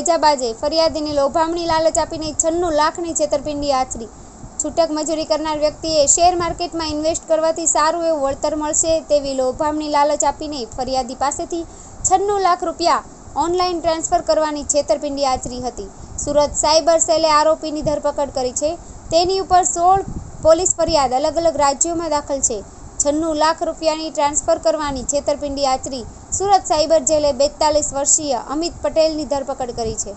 ભેજાબાજે ફરિયાદીને લોભામણી લાલચ આપીને 96 લાખની છેતરપિંડી આચરી। છૂટક મજૂરી કરનાર વ્યક્તિએ શેર માર્કેટમાં ઇન્વેસ્ટ કરવાથી સારું એવું વળતર મળશે તેવી લોભામણી લાલચ આપીને ફરિયાદી પાસેથી 96 લાખ રૂપિયા ઓનલાઈન ટ્રાન્સફર કરવાની છેતરપિંડી આચરી હતી। સુરત સાયબર સેલે આરોપીની ધરપકડ કરી છે। તેની ઉપર 16 પોલીસ ફરિયાદ અલગ અલગ રાજ્યોમાં દાખલ છે। 96 લાખ રૂપિયાની ટ્રાન્સફર કરવાની છેતરપિંડી આચરી સુરત સાયબર જેલે 42 વર્ષીય અમિત પટેલની ધરપકડ કરી છે,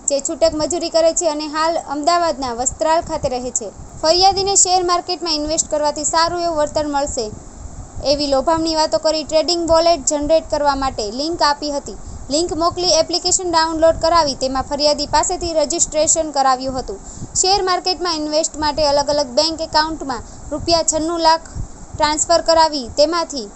જે છૂટક મજૂરી કરે છે અને હાલ અમદાવાદના વસ્ત્રાલ ખાતે રહે છે। ફરિયાદીને શેર માર્કેટમાં ઇન્વેસ્ટ કરવાથી સારું એવું વળતર મળશે એવી લોભામણી વાતો કરી ટ્રેડિંગ વોલેટ જનરેટ કરવા માટે લિંક આપી હતી। લિંક મોકલી એપ્લિકેશન ડાઉનલોડ કરાવી તેમાં ફરિયાદી પાસેથી રજિસ્ટ્રેશન કરાવ્યું હતું। શેર માર્કેટમાં ઇન્વેસ્ટ માટે અલગ અલગ બેંક એકાઉન્ટમાં રૂપિયા 96 લાખ ટ્રાન્સફર કરાવી તેમાંથી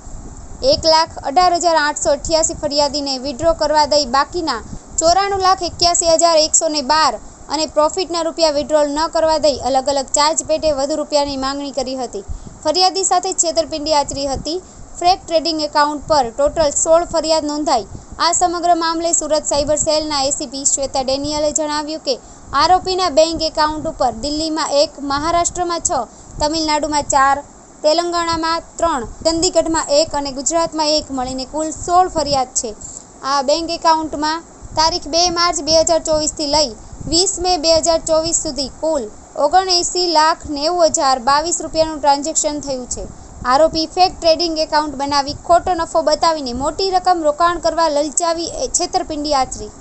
1,18,888 ફરિયાદીને વિડ્રો કરવા દઈ બાકીના 94,81,112 અને પ્રોફિટના રૂપિયા વિડ્રોલ ન કરવા દઈ અલગ અલગ ચાર્જ પેટે વધુ રૂપિયાની માંગણી કરી હતી। ફરિયાદી સાથે છેતરપિંડી આચરી હતી। ફ્રેક ટ્રેડિંગ એકાઉન્ટ પર ટોટલ 16 ફરિયાદ નોંધાઈ। આ સમગ્ર મામલે સુરત સાયબર સેલના એસીપી શ્વેતા ડેનિયલે જણાવ્યું કે આરોપીના બેંક એકાઉન્ટ ઉપર દિલ્હીમાં 1, મહારાષ્ટ્રમાં 6, તમિલનાડુમાં 4, તેલંગાણામાં 3, ચંદીગઢમાં 1 અને ગુજરાતમાં 1 મળીને કુલ 16 ફરિયાદ છે। આ બેંક એકાઉન્ટમાં તારીખ 2 માર્ચ 2024થી લઈ 20 મે 2024 સુધી કુલ 79,90,022 રૂપિયાનું ટ્રાન્ઝેક્શન થયું છે। આરોપી ફેક ટ્રેડિંગ એકાઉન્ટ બનાવી ખોટો નફો બતાવીને મોટી રકમ રોકાણ કરવા લલચાવી છેતરપિંડી આચરી।